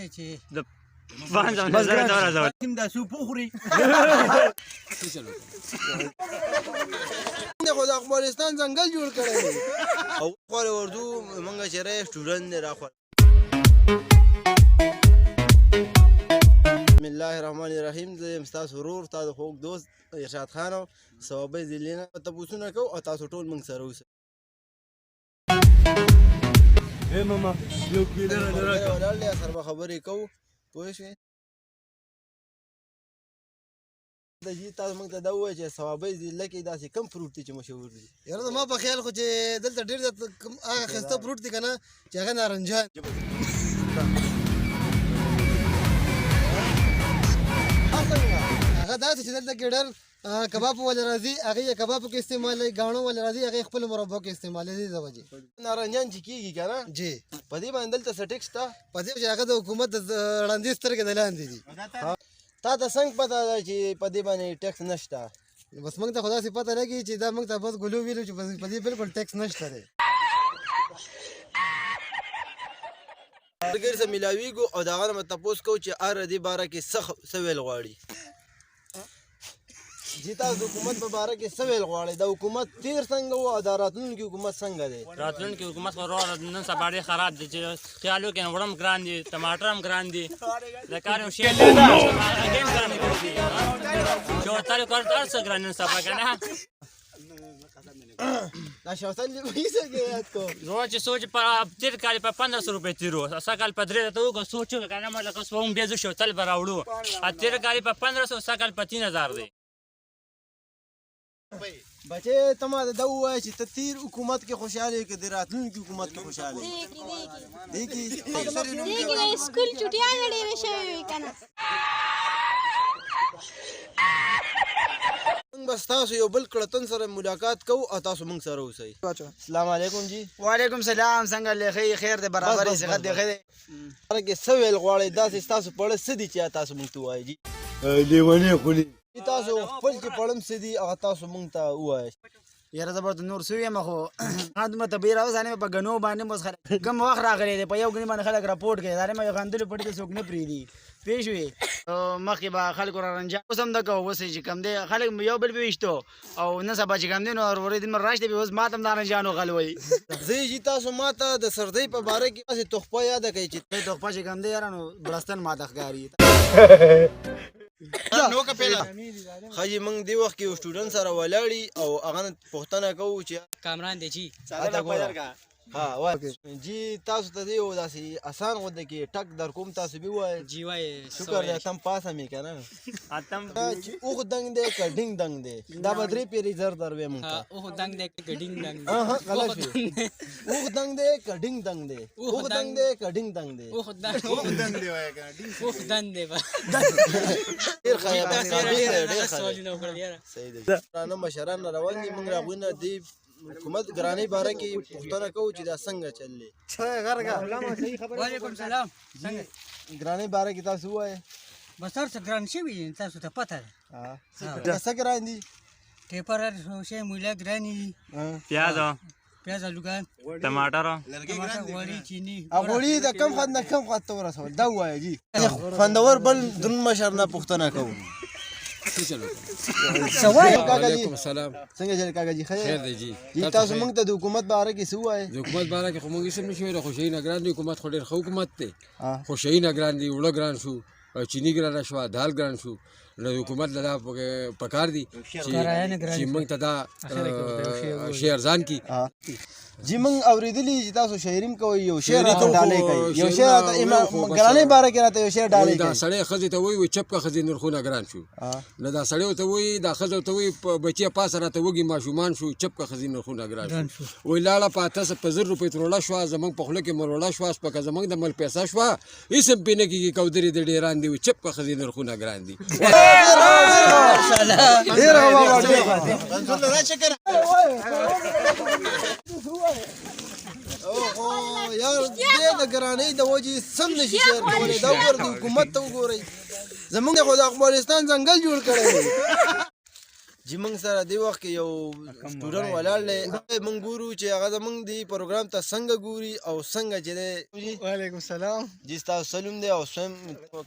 دی چې د پانځه نظر دا راځول تیم دا سو پوخري خو د افغانستان ځنګل جوړ کړی دی او خورې اردو مونږ چې رای سټوډنټ دی راخوا بسم الله الرحمن الرحیم زه یم ستاسو ورور ستاسو خوږ دوست ارشاد خان او ثوابی ځلینا تپوسونه کوو او تاسو ټول موږ سره اوسئ اے ماما یو کیلر راکړه ولاړ دی سره به خبرې کوو پوه شوې جی تاسو موږ ته دا ووایه چې ثوابی ضلع کې داسې کم فروټ دي چې مشهور دي یاره زما په خیال خو چې دلته ډېر هغه ښایسته فروټ دي که نه چې هغه نارنجان هغه داسې چې دلته کې ډېر کباب ولې راځي هغې یې کبابو کې استعمالوي ګاڼو ولې راځي هغې خپلو مربو کې استعمالوي دې د وجې نارنجان چې کېږي که نه جی په دې باندې دلته څه ټیکس شته په دې چې هغه د حکومت د ړندې سترګې د لاندې دي تا ته څنګه پته ده چې په دې باندې ټیکس نشته بس موږ ته خو داسې پته لګي چې دا موږ ته بس ګلو ویلو چې په دې بالکل ټیکس نشته دی ملګري سره میلاویږو او د هغه نه به تپوس کوو چې هر دې باره کې څه ویل غواړي جی تاسو د حکومت په باره کې څه ویل غواړئ د حکومت تیر څنګه و او د راتلونکي حکومت څنګه دی راتلونکي حکومت خو نن سبا ډېر خراب دی چې خیال وکړي وړه هم ګران دي ټماټر هم ګران دي د کار یو شی هغه هم ګران دي چې ورته کار هر څه ګران نن سبا که نه دا شوتل دې پیسې کې یاد کو روز چې سوچ په تیر کال په 1500 روپۍ تیرو اسا کال په 3 ته وګ سوچ کنه مله که سوم بیا زه شوتل براوړو ا تیر کال په 1500 اسا کال په 3000 دی بچې ته ما دا ووایه چې ته تیر حکومت کې خوشحاله یې که د راتلونکي حکومت کې خوشحاله یې دې کې سکول چټیانې ډېرې شوې وي که نه موږ به ستاسو یو بل کړتن سره ملاقات کوو او تاسو موږ سره اوسئ السلام علیکم جی وعلیکم سلام څنګه لیکي خیر دی برابر صحت دی خیر هر کې څه ویل غواړئ داسې ستاسو په اړه څه دي چې تاسو موږ ته ووایئ جی لیونی خولي تاسو خپل چې پړم څه دي هغه تاسو موږ ته ووایئ یاره زه به نور سوی یم خو دومره طبیعي راوځانې په ګنو باندې اوس خلک کم وخت راغلی دی په یو ګني باندې خلک راپورټ کوي دا مې یو غندلو پټې ته څوک نه پرېږدي پوه شوې مخکې به خلکو را رنجان اوس هم دغه اوس چې کوم دی خلک یو بل پې ویشتو او نن سبا چې کوم دی نو ورورې دین راشي دی اوس ما ته هم د رنجانو غل وایي زه چې تاسو ما ته د سردۍ په باره کې داسې تحفه یاده کوي چې تحفه چې کوم دی یاره نو بړستن ما ته ښکاري ښځې موږ دې وخت کې یو سټوډنټ سره ولاړي او هغه نه پوښتنه کوو چې کامران دی جی ها وایي جی تاسو ته دې یو داسې اسان غونډه کې ټک در کوم تاسو بیا ووایئ جی وایي شکر دی تم پاسه مې که نه اتم چې اوښ دنګ دی که ډینګ دنګ دی دا به درې پیرې زر در وې موږ ته اوه دنګ دی که ډینګ دنګ دی غلط شوې اوښ دنګ دی که ډینګ دنګ دی اوښ دنګ دی که ډینګ دنګ دی اوه دنګ دی وایي که اوه دنګ دی به ډېر ښه یې بس ډېر ښه سوالونه وکړل یاره صحیح دی درانه مشران را روان دي موږ د هغوی نه دې حکومت ګرانۍ باره کې پوښتنه کوو چې دا څنګه چل دی وعلیکم سلام څنګه ګرانۍ باره کې تاسو ووایئ بس هر څه ګران شوي دي تاسو ته پته ده څه ګران دي ټیپر هر شی مولا ګرانې دي پیاز الوګان ټماټر غوړي چیني غوړي د کم خوند نه کم خوند ته ورسول دا ووایه جي خوندور بل دروند مشر نه پوښتنه کوو وعلیکم السلام څنګه چل کاکا جي خیر دی جی تاسو موږ ته د حکومت باره کې څه ووایئ د حکومت باره کې خو موږ هېڅ هم نشو ویلی خو شهین ګران دی حکومت خو ډېر ښه حکومت دی خو شهین ګران دی اوړه ګران شو چیني ګرانه شوه دال ګران شو نو حکومت له دا پکار دي چې موږ ته دا شی ارزان کړي جی موږ اورېدلي چې تاسو شاعري کوئ یو شعر راته ډالۍ کوئ یو شعر راته ګرانۍ باره کې راته یو شعر ډالۍ کوي دا سړی ښځې ته وایي چپ که ښځې نرخونه ګران شو نو دا سړی ورته وایي دا ښځه ورته وایي بچی پاسه راته وږي ماشومان شو چپ که ښځې نرخونه ګران شو وایي لاړه په 1000 روپۍ تروړه شوه زموږ په خوله کې مروړه شوه سپکه زموږ د مل پیسه شوه هېڅ هم پې نه کېږي کودرې د ډېران دي وایي چپ که ښځې نرخونه ګران دي یار دې د ګرانۍ د وجې سم نشي شعر کولی دا وګوره د حکومت ته وګورئ زموږ خو د افغانستان ځنګل جوړ کړی دی چې موږ سره دې وخت کې یو سټوډنټ ولاړ دی موږ ګورو چې هغه زموږ دې پروګرام ته څنګه ګوري او څنګه چې دی وعلیکم السلام جی ستاسو سلوم دی او سویم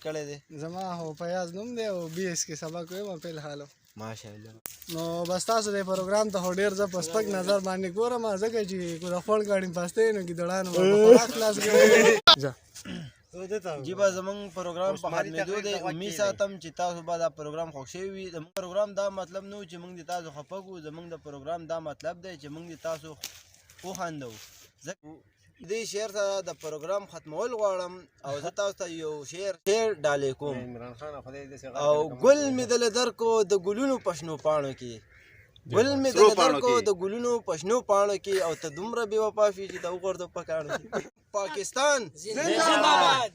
کړی دی زما هو فیاض نوم دی او بي اس کې سبق وایم په الحالو ماشاءالله نو بس تاسو د پروګرام ته ډیر ز پسپک نظر باندې ګورم ځکه چې کو د خپل ګاډي پاسته نو کې دړانو په خلاص کړی جی با زمونږ پروګرام په ختمېدو دی امید ساتم چې تاسو به دا پروګرام خوښ شوی وي زموږ پروګرام دا مطلب نه و چې موږ د تاسو خفه کړو زموږ د پروګرام دا مطلب دی چې موږ د تاسو وخاندو دې شعر سره د پروګرام ختمول غواړم او زه تاسو ته یو شعر ډالۍ کوم او ګل مې دله درکو د ګلونو په شنو پاڼو کې ګل مې دله درکو د ګلونو په شنو پاڼو کې او ته دومره بې وفا شوې چې د وغورځو په کاڼو کې پاکستان زنده‌باد